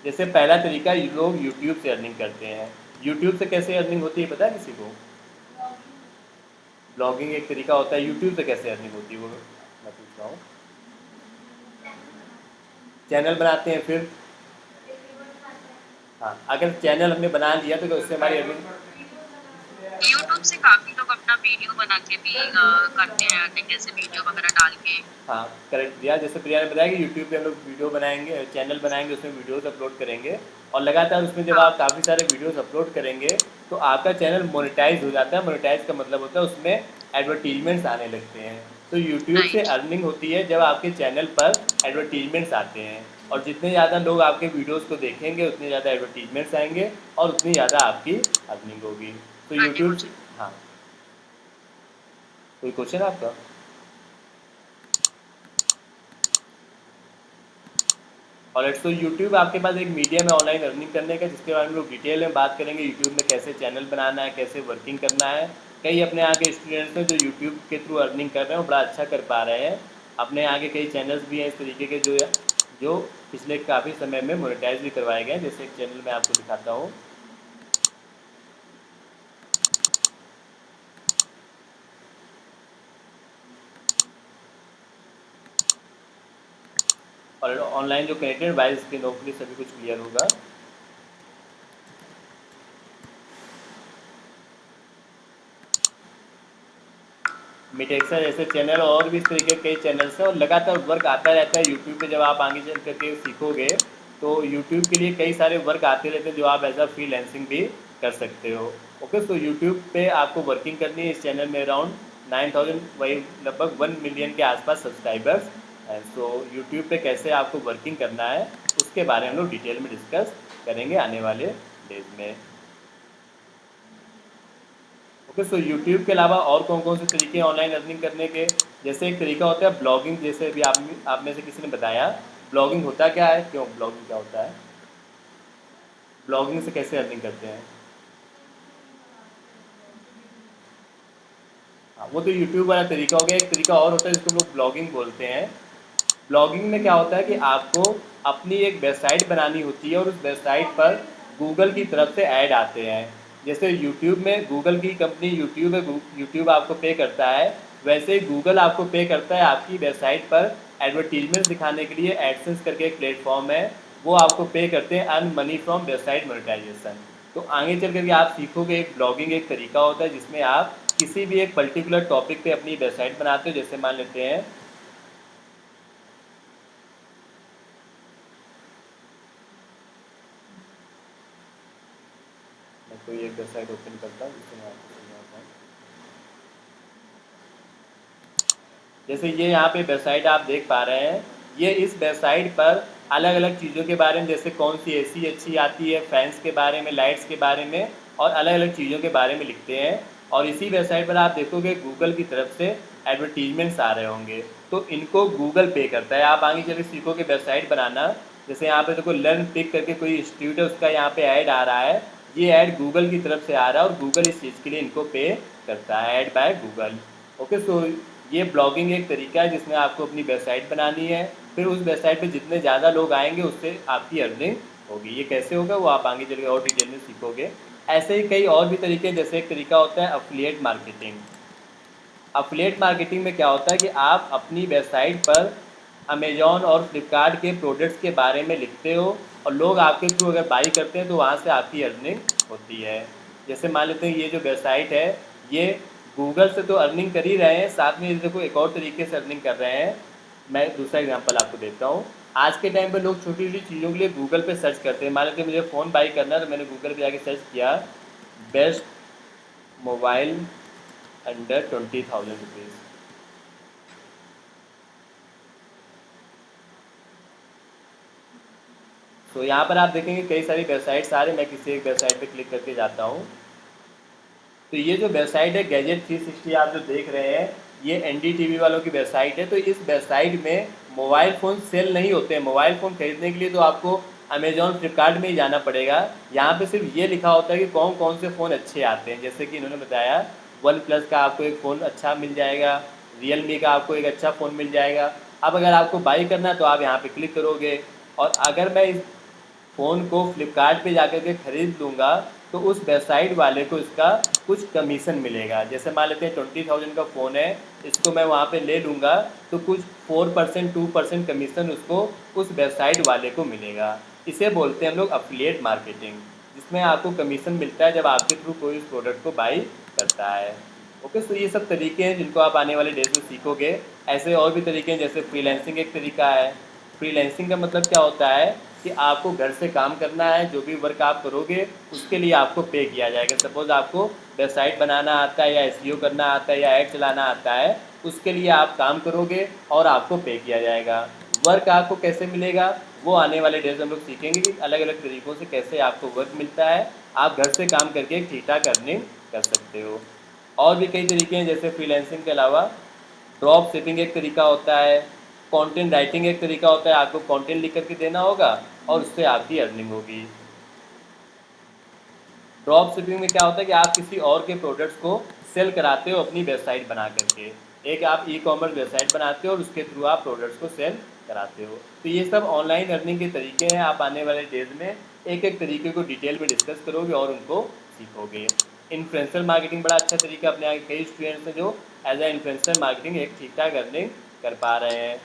जैसे पहला तरीका लोग यूट्यूब से अर्निंग करते हैं। यूट्यूब से कैसे अर्निंग होती है पता है किसी को? ब्लॉगिंग एक तरीका होता है। यूट्यूब से कैसे अर्निंग होती है वो मैं पूछ रहा हूँ। चैनल बनाते हैं फिर, हाँ, अगर चैनल हमने बना लिया तो उससे हमारी अर्निंग। यूट्यूब से काफी लोग अपना वीडियो बना के भी करते हैं अर्निंग, जैसे वीडियो वगैरह डाल के। हाँ, करेक्ट दिया। जैसे प्रिया ने बताया कि यूट्यूब पे हम लोग वीडियो बनाएंगे, चैनल बनाएंगे, उसमें वीडियोस अपलोड करेंगे, और लगातार उसमें जब हाँ। आप काफ़ी सारे वीडियोस अपलोड करेंगे तो आपका चैनल मोनेटाइज हो जाता है। मोनेटाइज का मतलब होता है उसमें एडवर्टीजमेंट्स आने लगते हैं। तो यूट्यूब से राइट। अर्निंग होती है जब आपके चैनल पर एडवर्टीजमेंट्स आते हैं, और जितने ज़्यादा लोग आपके वीडियोज़ को देखेंगे उतने ज़्यादा एडवर्टीजमेंट्स आएंगे और उतनी ज़्यादा आपकी अर्निंग होगी। तो अर्निंग हो यूट्यूब से, जाए। हाँ, कोई क्वेश्चन है आपका? और तो यूट्यूब आपके पास एक मीडियम है ऑनलाइन अर्निंग करने का, जिसके बारे में लोग डिटेल में बात करेंगे। यूट्यूब में कैसे चैनल बनाना है, कैसे वर्किंग करना है। कई अपने आगे स्टूडेंट्स हैं जो यूट्यूब के थ्रू अर्निंग कर रहे हैं और बड़ा अच्छा कर पा रहे हैं। अपने आगे कई चैनल्स भी हैं इस तरीके के जो पिछले काफ़ी समय में मोनेटाइज भी करवाए गए हैं। जैसे एक चैनल मैं आपको दिखाता हूँ। और ऑनलाइन जो कनेक्टेड वाइज की नौकरी सभी कुछ क्लियर होगा। मिटेक्सा जैसे चैनल और भी इस तरीके के कई चैनल्स हैं और लगातार वर्क आता रहता है यूट्यूब पे। जब आप आगे चल करके सीखोगे तो यूट्यूब के लिए कई सारे वर्क आते रहते हैं जो आप एज अ फ्रीलांसिंग भी कर सकते हो। ओके, सो यूट्यूब पे आपको वर्किंग करनी है। इस चैनल में अराउंड 9000 वही लगभग 1 मिलियन के आसपास सब्सक्राइबर्स हैं। सो यूट्यूब पे कैसे आपको वर्किंग करना है उसके बारे में हम लोग डिटेल में डिस्कस करेंगे आने वाले डेज में। ओके, सो यूट्यूब के अलावा और कौन कौन से तरीके हैं ऑनलाइन अर्निंग करने के। जैसे एक तरीका होता है ब्लॉगिंग, जैसे अभी आप में से किसी ने बताया। ब्लॉगिंग होता क्या है, क्यों ब्लॉगिंग क्या होता है, ब्लॉगिंग से कैसे अर्निंग करते हैं। हाँ, वो तो यूट्यूब वाला तरीका हो गया। एक तरीका और होता है जिसको हम लोग ब्लॉगिंग बोलते हैं। ब्लॉगिंग में क्या होता है कि आपको अपनी एक वेबसाइट बनानी होती है और उस वेबसाइट पर गूगल की तरफ से ऐड आते हैं। जैसे यूट्यूब में गूगल की कंपनी यूट्यूब है, यूट्यूब आपको पे करता है, वैसे ही गूगल आपको पे करता है आपकी वेबसाइट पर एडवर्टीजमेंट दिखाने के लिए। एडसेंस करके एक प्लेटफॉर्म है, वो आपको पे करते हैं earn money from website monetization. तो आगे चल करके आप सीखोगे एक ब्लॉगिंग एक तरीका होता है जिसमें आप किसी भी एक पर्टिकुलर टॉपिक पे अपनी वेबसाइट बनाते हो। जैसे मान लेते हैं मैं कोई एक वेबसाइट ओपन करता हूँ जिससे मैं आपको समझाता हूँ। जैसे ये यहाँ पे वेबसाइट आप देख पा रहे हैं, ये इस वेबसाइट पर अलग अलग चीज़ों के बारे में, जैसे कौन सी एसी अच्छी आती है, फैंस के बारे में, लाइट्स के बारे में और अलग अलग चीज़ों के बारे में लिखते हैं। और इसी वेबसाइट पर आप देखोगे गूगल की तरफ से एडवर्टीजमेंट्स आ रहे होंगे, तो इनको गूगल पे करता है। आप आगे चल के सीखोगे वेबसाइट बनाना। जैसे यहाँ पे देखो लर्न पिक करके कोई इंस्टीट्यूट है, उसका यहाँ पे ऐड आ रहा है, ये ऐड गूगल की तरफ से आ रहा है और गूगल इस चीज़ के लिए इनको पे करता है, ऐड बाय गूगल। ओके, सो ये ब्लॉगिंग एक तरीका है जिसमें आपको अपनी वेबसाइट बनानी है, फिर उस वेबसाइट पे जितने ज़्यादा लोग आएंगे उससे आपकी अर्निंग होगी। ये कैसे होगा वो आप आगे चल के और डिटेल में सीखोगे। ऐसे ही कई और भी तरीके हैं। जैसे एक तरीका होता है अफिलिएट मार्केटिंग। अफिलिएट मार्केटिंग में क्या होता है कि आप अपनी वेबसाइट पर अमेजॉन और फ्लिपकार्ट के प्रोडक्ट्स के बारे में लिखते हो और लोग आपके थ्रू अगर बाई करते हैं तो वहाँ से आपकी अर्निंग होती है। जैसे मान लेते हैं ये जो वेबसाइट है, ये गूगल से तो अर्निंग कर ही रहे हैं, साथ में ये देखो एक और तरीके से अर्निंग कर रहे हैं। मैं दूसरा एग्जांपल आपको देता हूँ। आज के टाइम पे लोग छोटी छोटी चीज़ों के लिए गूगल पे सर्च करते हैं। मान लेते हैं मुझे फ़ोन बाई करना है तो मैंने गूगल पे जाके सर्च किया बेस्ट मोबाइल अंडर 20,000 रुपीज़। तो यहाँ पर आप देखेंगे कई सारी वेबसाइट्स आ रही हैं। मैं किसी एक वेबसाइट पे क्लिक करके जाता हूँ। तो ये जो वेबसाइट है गैजेट 360 आप जो देख रहे हैं, ये NDTV वालों की वेबसाइट है। तो इस वेबसाइट में मोबाइल फ़ोन सेल नहीं होते हैं। मोबाइल फ़ोन खरीदने के लिए तो आपको अमेजॉन फ्लिपकार्ट में ही जाना पड़ेगा। यहाँ पे सिर्फ ये लिखा होता है कि कौन कौन से फ़ोन अच्छे आते हैं। जैसे कि इन्होंने बताया वन प्लस का आपको एक फ़ोन अच्छा मिल जाएगा, रियलमी का आपको एक अच्छा फ़ोन मिल जाएगा। अब अगर आपको बाई करना है तो आप यहाँ पे क्लिक करोगे और अगर मैं इस फ़ोन को फ्लिपकार्ट पे जाकर के ख़रीद लूँगा तो उस वेबसाइट वाले को इसका कुछ कमीशन मिलेगा। जैसे मान लेते हैं 20,000 का फ़ोन है, इसको मैं वहाँ पे ले लूँगा तो कुछ 4% 2% कमीशन उसको उस वेबसाइट वाले को मिलेगा। इसे बोलते हैं हम लोग अफिलिएट मार्केटिंग, जिसमें आपको कमीशन मिलता है जब आपके थ्रू कोई उस प्रोडक्ट को बाई करता है। ओके, तो ये सब तरीके हैं जिनको आप आने वाले डेज में सीखोगे। ऐसे और भी तरीके हैं, जैसे फ्रीलांसिंग एक तरीका है। फ्रीलांसिंग का मतलब क्या होता है कि आपको घर से काम करना है, जो भी वर्क आप करोगे उसके लिए आपको पे किया जाएगा। सपोज़ आपको वेबसाइट बनाना आता है या एसईओ करना आता है या ऐड चलाना आता है, उसके लिए आप काम करोगे और आपको पे किया जाएगा। वर्क आपको कैसे मिलेगा वो आने वाले डेज हम लोग सीखेंगे कि अलग अलग तरीक़ों से कैसे आपको वर्क मिलता है। आप घर से काम करके एक ठीक ठाक अर्निंग कर सकते हो। और भी कई तरीके हैं, जैसे फ्रीलांसिंग के अलावा ड्रॉप शिपिंग एक तरीका होता है, कंटेंट राइटिंग एक तरीका होता है। आपको कंटेंट लिख करके देना होगा और उससे आपकी अर्निंग होगी। ड्रॉप शिपिंग में क्या होता है कि आप किसी और के प्रोडक्ट्स को सेल कराते हो अपनी वेबसाइट बना करके। एक आप ई-कॉमर्स वेबसाइट बनाते हो और उसके थ्रू आप प्रोडक्ट्स को सेल कराते हो। तो ये सब ऑनलाइन अर्निंग के तरीके हैं। आप आने वाले डेज में एक एक तरीके को डिटेल में डिस्कस करोगे और उनको सीखोगे। इन्फ्लुएंसर मार्केटिंग बड़ा अच्छा तरीका, अपने यहाँ कई स्टूडेंट्स हैं जो एज ए इन्फ्लुएंसर मार्केटिंग एक ठीक ठाक अर्निंग कर पा रहे हैं।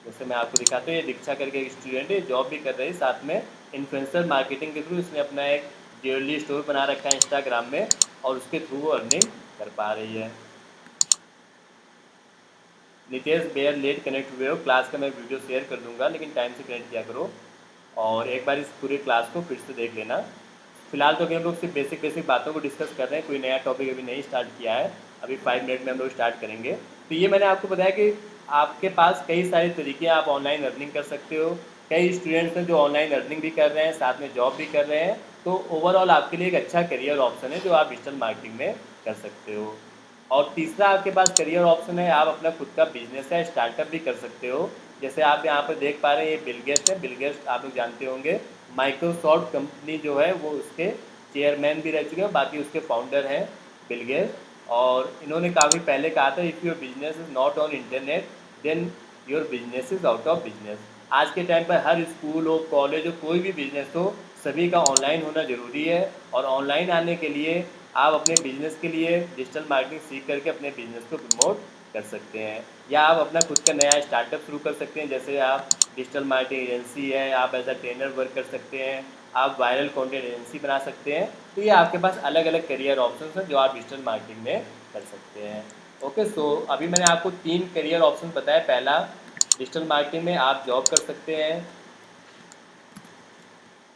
जैसे मैं आपको दिखाता हूँ, ये दीक्षा करके एक स्टूडेंट है, जॉब भी कर रही है, साथ में इन्फ्लुएंसर मार्केटिंग के थ्रू इसने अपना एक ज्वेलरी स्टोर बना रखा है इंस्टाग्राम में और उसके थ्रू वो अर्निंग कर पा रही है। नितेश बेयर लेट कनेक्ट हुए हो, क्लास का मैं वीडियो शेयर कर दूंगा, लेकिन टाइम से कनेक्ट किया करो और एक बार इस पूरे क्लास को फिर से देख लेना। फिलहाल तो अभी हम लोग सिर्फ बेसिक बेसिक बातों को डिस्कस कर रहे हैं, कोई नया टॉपिक अभी नहीं स्टार्ट किया है। अभी 5 मिनट में हम लोग स्टार्ट करेंगे। तो ये मैंने आपको बताया कि आपके पास कई सारे तरीके आप ऑनलाइन अर्निंग कर सकते हो। कई स्टूडेंट्स हैं जो ऑनलाइन अर्निंग भी कर रहे हैं, साथ में जॉब भी कर रहे हैं। तो ओवरऑल आपके लिए एक अच्छा करियर ऑप्शन है जो आप डिजिटल मार्केटिंग में कर सकते हो। और तीसरा आपके पास करियर ऑप्शन है, आप अपना खुद का बिजनेस है स्टार्टअप भी कर सकते हो। जैसे आप यहाँ पर देख पा रहे हैं, ये बिल गेट्स है। बिल गेट्स आप लोग जानते होंगे, माइक्रोसॉफ्ट कंपनी जो है वो उसके चेयरमैन भी रह चुके हैं, बाकी उसके फाउंडर हैं बिल गेट्स। और इन्होंने काफ़ी पहले कहा था, if your business is not on internet then your business is out of business. आज के टाइम पर हर स्कूल हो, कॉलेज हो, कोई भी बिजनेस हो, सभी का ऑनलाइन होना ज़रूरी है। और ऑनलाइन आने के लिए आप अपने बिजनेस के लिए डिजिटल मार्केटिंग सीख करके अपने बिजनेस को प्रमोट कर सकते हैं, या आप अपना खुद का नया स्टार्टअप शुरू कर सकते हैं। जैसे आप डिजिटल मार्केटिंग एजेंसी है, आप एज अ ट्रेनर वर्क कर सकते हैं, आप वायरल कंटेंट एजेंसी बना सकते हैं। तो ये आपके पास अलग अलग करियर ऑप्शंस हैं जो आप डिजिटल मार्केटिंग में कर सकते हैं। ओके, सो अभी मैंने आपको 3 करियर ऑप्शन बताया। पहला, डिजिटल मार्केटिंग में आप जॉब कर सकते हैं।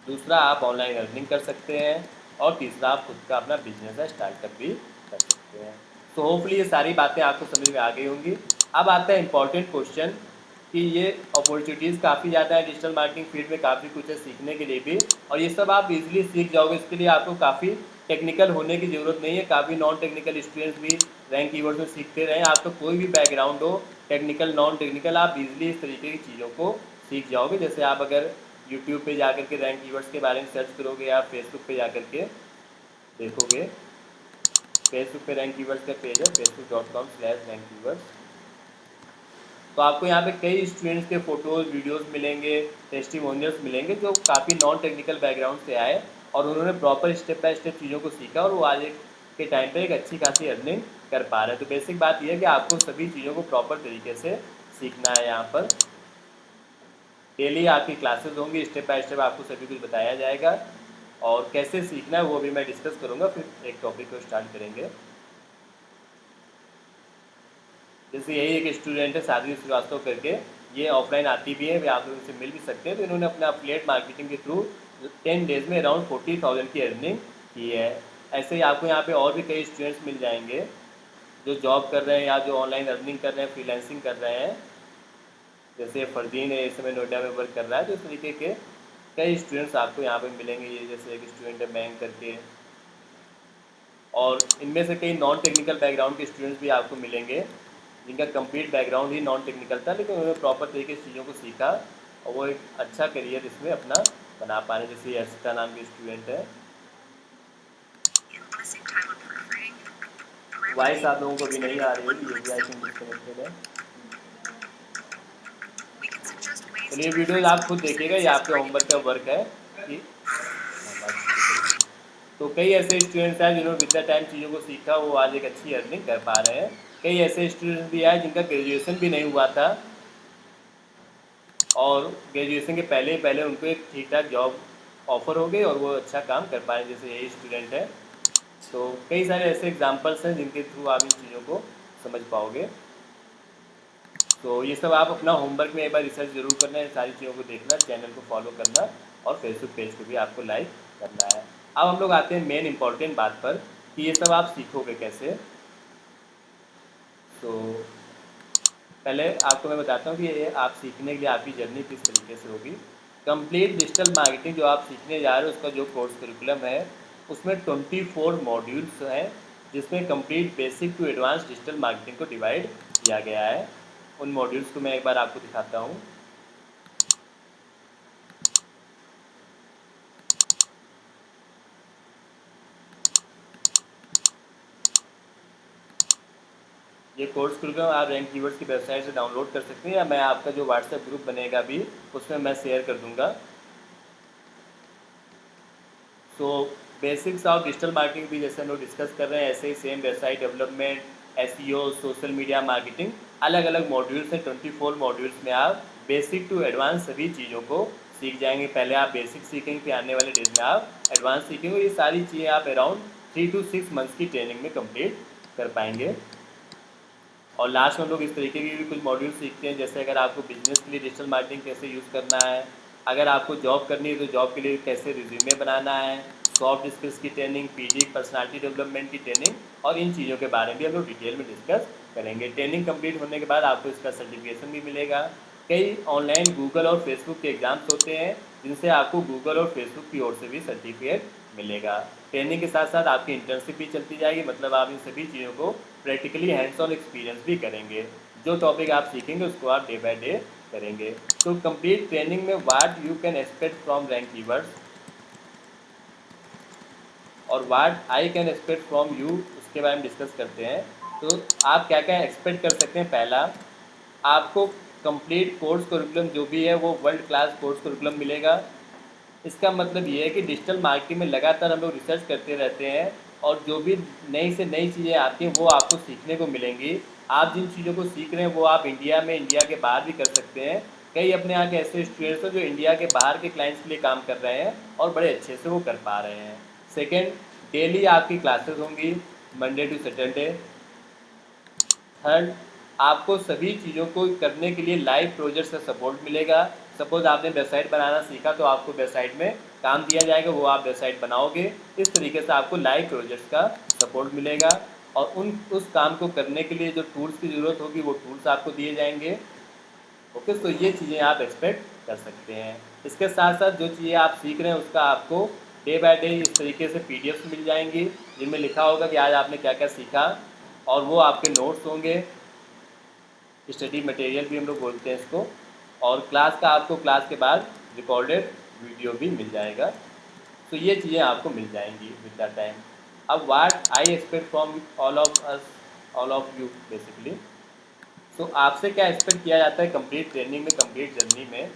दूसरा, आप ऑनलाइन अर्निंग कर सकते हैं। और तीसरा, आप खुद का अपना बिजनेस है स्टार्टअप भी कर सकते हैं। तो होपफुली ये सारी बातें आपको समझ में आ गई होंगी। अब आता है इंपॉर्टेंट क्वेश्चन कि ये अपॉर्चुनिटीज़ काफ़ी ज़्यादा है डिजिटल मार्केटिंग फील्ड में, काफ़ी कुछ है सीखने के लिए भी, और ये सब आप इजीली सीख जाओगे। इसके लिए आपको काफ़ी टेक्निकल होने की ज़रूरत नहीं है। काफ़ी नॉन टेक्निकल स्टूडेंट्स भी रैंक कीवर्ड्स में सीखते रहे। आपका कोई भी बैकग्राउंड हो, टेक्निकल नॉन टेक्निकल, आप इजीली इस तरीके की चीज़ों को सीख जाओगे। जैसे आप अगर यूट्यूब पे जाकर के रैंक कीवर्ड्स के बारे में सर्च करोगे, या फेसबुक पे जाकर के देखोगे, फेसबुक पे रैंक कीवर्ड्स का पेज है facebook.com/रैंक कीवर्ड्स। तो आपको यहाँ पे कई स्टूडेंट्स के फ़ोटोज़ वीडियोस मिलेंगे, टेस्टिमोनियल्स मिलेंगे जो काफ़ी नॉन टेक्निकल बैकग्राउंड से आए और उन्होंने प्रॉपर स्टेप बाय स्टेप चीज़ों को सीखा, और वो आज के टाइम पे एक अच्छी खासी अर्निंग कर पा रहे हैं। तो बेसिक बात यह है कि आपको सभी चीज़ों को प्रॉपर तरीके से सीखना है। यहाँ पर डेली आपकी क्लासेस होंगी, स्टेप बाय स्टेप आपको सभी कुछ बताया जाएगा, और कैसे सीखना है वो भी मैं डिस्कस करूँगा। फिर एक टॉपिक को स्टार्ट करेंगे। जैसे यही एक स्टूडेंट है साध्वी श्रीवास्तव करके, ये ऑफलाइन आती भी है, वे आप लोग इनसे मिल भी सकते हैं। तो इन्होंने अपना अफिलिएट मार्केटिंग के थ्रू 10 डेज़ में अराउंड 40,000 की अर्निंग की है। ऐसे ही आपको यहाँ पे और भी कई स्टूडेंट्स मिल जाएंगे जो जॉब कर रहे हैं या जो ऑनलाइन अर्निंग कर रहे हैं, फ्रीलांसिंग कर रहे हैं। जैसे फरदीन है, इस समय नोएडा में वर्क कर रहा है। तो इस तरीके के कई स्टूडेंट्स आपको यहाँ पे मिलेंगे। ये जैसे एक स्टूडेंट है बैंक करके, और इनमें से कई नॉन टेक्निकल बैकग्राउंड के स्टूडेंट्स भी आपको मिलेंगे जिनका कंप्लीट बैकग्राउंड ही नॉन टेक्निकल था, लेकिन उन्होंने प्रॉपर तरीके से चीज़ों को सीखा और वो एक अच्छा करियर इसमें अपना बना पा रहे हैं। जैसे अर्षिता नाम की स्टूडेंट है। वॉइस आप लोगों को भी नहीं आ रही है, ये भी आई थिंक डिस्कनेक्टेड है। तो ये वीडियोज आप खुद देखिएगा, ये आपके होमवर्क का वर्क है कि तो कई ऐसे स्टूडेंट्स हैं जिन्होंने विद द टाइम चीज़ों को सीखा, वो आज एक अच्छी अर्निंग कर पा रहे हैं। कई ऐसे स्टूडेंट्स भी आए जिनका ग्रेजुएशन भी नहीं हुआ था, और ग्रेजुएशन के पहले ही पहले उनको एक ठीक ठाक जॉब ऑफर हो गई और वो अच्छा काम कर पाए। जैसे यही स्टूडेंट है। तो कई सारे ऐसे एग्जांपल्स हैं जिनके थ्रू आप इन चीज़ों को समझ पाओगे। तो ये सब आप अपना होमवर्क में एक बार रिसर्च जरूर करना है, सारी चीज़ों को देखना, चैनल को फॉलो करना, और फेसबुक पेज को भी आपको लाइक करना है। अब हम लोग आते हैं मेन इंपॉर्टेंट बात पर कि ये सब आप सीखोगे कैसे। तो पहले आपको मैं बताता हूँ कि ये आप सीखने के लिए आपकी जर्नी किस तरीके से होगी। कंप्लीट डिजिटल मार्केटिंग जो आप सीखने जा रहे हो, उसका जो कोर्स करिकुलम है उसमें 24 मॉड्यूल्स हैं, जिसमें complete basic to advance digital marketing को डिवाइड किया गया है। उन मॉड्यूल्स को मैं एक बार आपको दिखाता हूँ। ये कोर्स करिकुलम आप रैंक कीवर्ड्स की वेबसाइट से डाउनलोड कर सकते हैं, या मैं आपका जो व्हाट्सएप ग्रुप बनेगा भी उसमें मैं शेयर कर दूंगा। So basics of digital marketing भी जैसे हम लोग डिस्कस कर रहे हैं, ऐसे ही same website development, SEO, social media marketing, अलग अलग मॉड्यूल्स हैं। 24 मॉड्यूल्स में आप बेसिक टू एडवांस सभी चीज़ों को सीख जाएंगे। पहले आप बेसिक सीखेंगे, फिर आने वाले डेज में आप एडवांस सीखेंगे। ये सारी चीज़ें आप अराउंड 3 to 6 मंथ्स की ट्रेनिंग में कंप्लीट कर पाएंगे। और लास्ट में हम लोग इस तरीके के भी कुछ मॉड्यूल सीखते हैं, जैसे अगर आपको बिजनेस के लिए डिजिटल मार्केटिंग कैसे यूज़ करना है, अगर आपको जॉब करनी है तो जॉब के लिए कैसे रिज्यूमे बनाना है, सॉफ्ट स्किल्स की ट्रेनिंग, पीडी पर्सनालिटी डेवलपमेंट की ट्रेनिंग, और इन चीज़ों के बारे में भी हम लोग डिटेल में डिस्कस करेंगे। ट्रेनिंग कंप्लीट होने के बाद आपको इसका सर्टिफिकेशन भी मिलेगा। कई ऑनलाइन गूगल और फेसबुक के एग्ज़ाम्स होते हैं जिनसे आपको गूगल और फेसबुक की ओर से भी सर्टिफिकेट मिलेगा। ट्रेनिंग के साथ साथ आपकी इंटर्नशिप भी चलती जाएगी, मतलब आप इन सभी चीज़ों को प्रैक्टिकली हैंड्स ऑन एक्सपीरियंस भी करेंगे। जो टॉपिक आप सीखेंगे उसको आप डे बाय डे करेंगे। तो कंप्लीट ट्रेनिंग में what you can expect from rank keywords और what I can expect from you, उसके बारे में डिस्कस करते हैं। तो आप क्या क्या एक्सपेक्ट कर सकते हैं। पहला, आपको कंप्लीट कोर्स करिकुलम जो भी है वो वर्ल्ड क्लास कोर्स करिकुलम मिलेगा। इसका मतलब ये है कि डिजिटल मार्केटिंग में लगातार हम लोग रिसर्च करते रहते हैं और जो भी नई से नई चीज़ें आती हैं वो आपको सीखने को मिलेंगी। आप जिन चीज़ों को सीख रहे हैं वो आप इंडिया में, इंडिया के बाहर भी कर सकते हैं। कई अपने यहाँ के ऐसे स्टूडेंट्स हैं जो इंडिया के बाहर के क्लाइंट्स के लिए काम कर रहे हैं और बड़े अच्छे से वो कर पा रहे हैं। सेकेंड, डेली आपकी क्लासेस होंगी मंडे टू सैटरडे। थर्ड, आपको सभी चीज़ों को करने के लिए लाइव प्रोजेक्ट से सपोर्ट मिलेगा। सपोज आपने वेबसाइट बनाना सीखा तो आपको वेबसाइट में काम दिया जाएगा, वो आप वेबसाइट बनाओगे। इस तरीके से आपको लाइव प्रोजेक्ट्स का सपोर्ट मिलेगा और उस काम को करने के लिए जो टूल्स की ज़रूरत होगी वो टूल्स आपको दिए जाएंगे। ओके, तो ये चीज़ें आप एक्सपेक्ट कर सकते हैं। इसके साथ साथ जो चीज़ें आप सीख रहे हैं उसका आपको डे बाय डे इस तरीके से पीडीएफ्स मिल जाएंगी जिनमें लिखा होगा कि आज आपने क्या क्या सीखा, और वो आपके नोट्स होंगे, स्टडी मटेरियल भी हम लोग बोलते हैं इसको। और क्लास का आपको क्लास के बाद रिकॉर्डेड वीडियो भी मिल जाएगा। तो ये चीज़ें आपको मिल जाएंगी विद द टाइम। अब what I expect from all of us, all of you basically. तो आपसे क्या एक्सपेक्ट किया जाता है कंप्लीट ट्रेनिंग में, कंप्लीट जर्नी में।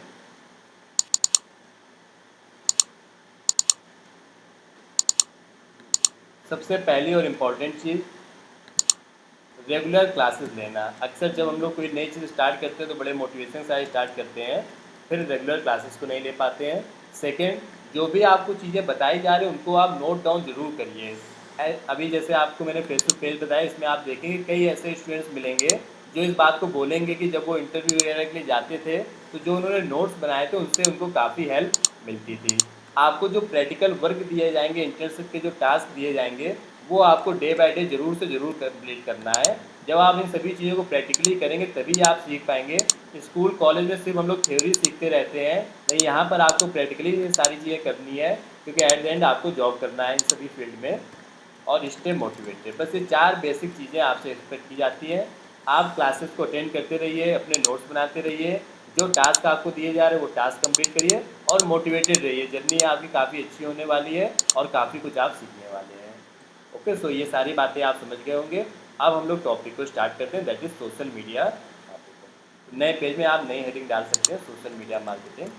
सबसे पहली और इम्पॉर्टेंट चीज़, रेगुलर क्लासेस लेना। अक्सर जब हम लोग कोई नई चीज़ स्टार्ट करते हैं तो बड़े मोटिवेशन से स्टार्ट करते हैं, फिर रेगुलर क्लासेस को नहीं ले पाते हैं। सेकेंड, जो भी आपको चीज़ें बताई जा रही हैं उनको आप नोट डाउन ज़रूर करिए। अभी जैसे आपको मैंने फेसबुक पेज बताया, इसमें आप देखेंगे कई ऐसे स्टूडेंट्स मिलेंगे जो इस बात को बोलेंगे कि जब वो इंटरव्यू वगैरह के लिए जाते थे तो जो उन्होंने नोट्स बनाए थे उनसे उनको काफ़ी हेल्प मिलती थी। आपको जो प्रैक्टिकल वर्क दिए जाएंगे, इंटर्नशिप के जो टास्क दिए जाएंगे, वो आपको डे बाय डे ज़रूर से ज़रूर कंप्लीट करना है। जब आप इन सभी चीज़ों को प्रैक्टिकली करेंगे तभी आप सीख पाएंगे। स्कूल कॉलेज में सिर्फ हम लोग थ्योरी सीखते रहते हैं, नहीं, यहाँ पर आपको प्रैक्टिकली ये सारी चीज़ें करनी है, क्योंकि एट द एंड आपको जॉब करना है इन सभी फील्ड में। और स्टे मोटिवेटेड, बस ये 4 बेसिक चीज़ें आपसे एक्सपेक्ट की जाती हैं। आप क्लासेस को अटेंड करते रहिए, अपने नोट्स बनाते रहिए, जो टास्क आपको दिए जा रहे हैं वो टास्क कंप्लीट करिए और मोटिवेटेड रहिए। जर्नी आपकी काफ़ी अच्छी होने वाली है और काफ़ी कुछ आप सीखने वाले हैं। ओके, सो ये सारी बातें आप समझ गए होंगे। अब हम लोग टॉपिक को स्टार्ट करते हैं, that is social media marketing. नए पेज में आप नई हेडिंग डाल सकते हैं, सोशल मीडिया मार्केटिंग,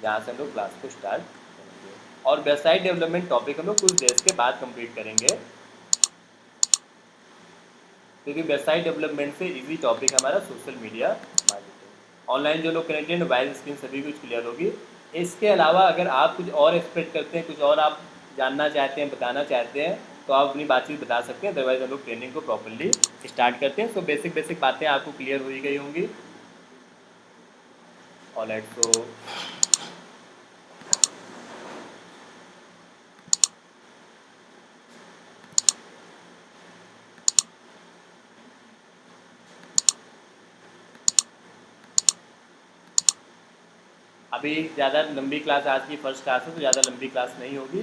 जहाँ से हम लोग क्लास को स्टार्ट करेंगे। और वेबसाइट डेवलपमेंट टॉपिक हम लोग कुछ देर के बाद कंप्लीट करेंगे, क्योंकि वेबसाइट डेवलपमेंट से इजी टॉपिक हमारा सोशल मीडिया मार्केटिंग। ऑनलाइन जो लोग कनेक्टेड हैं, वाइज स्क्रीन सभी कुछ क्लियर होगी। इसके अलावा अगर आप कुछ और एक्सपेक्ट करते हैं, कुछ और आप जानना चाहते हैं, बताना चाहते हैं, तो आप अपनी बातचीत बता सकते हैं, अदरवाइज हम लोग ट्रेनिंग को प्रॉपरली स्टार्ट करते हैं। सो बेसिक बेसिक बातें आपको क्लियर हो ही गई होंगी। ऑलराइट, सो अभी ज़्यादा लंबी क्लास, आज की फर्स्ट क्लास है तो ज़्यादा लंबी क्लास नहीं होगी।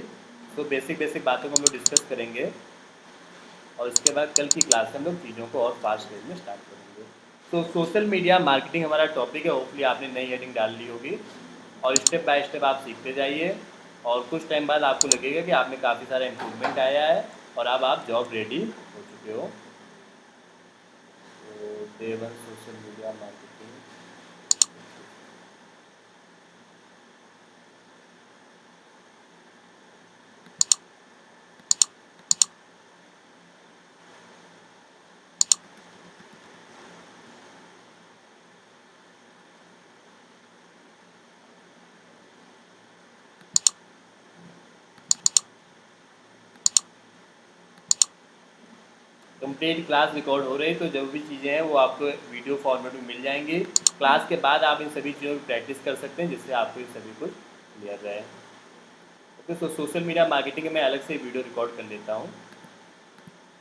तो बेसिक बेसिक बातों को हम लोग डिस्कस करेंगे और इसके बाद कल की क्लास में हम लोग चीज़ों को और फास्ट वे में स्टार्ट करेंगे। तो सोशल मीडिया मार्केटिंग हमारा टॉपिक है, होपफुली आपने नई हेडिंग डाल ली होगी और स्टेप बाय स्टेप आप सीखते जाइए और कुछ टाइम बाद आपको लगेगा कि आप में काफ़ी सारा इम्प्रूवमेंट आया है और अब आप जॉब रेडी हो चुके हो। तो day 1 social media marketing. Complete class record हो रही है, तो जो भी चीज़ें हैं वो आपको वीडियो फॉर्मेट में मिल जाएंगी। क्लास के बाद आप इन सभी चीज़ों की प्रैक्टिस कर सकते हैं, जिससे आपको ये सभी कुछ क्लियर रहे। ओके, तो सोशल मीडिया मार्केटिंग में मैं अलग से वीडियो रिकॉर्ड कर लेता हूँ।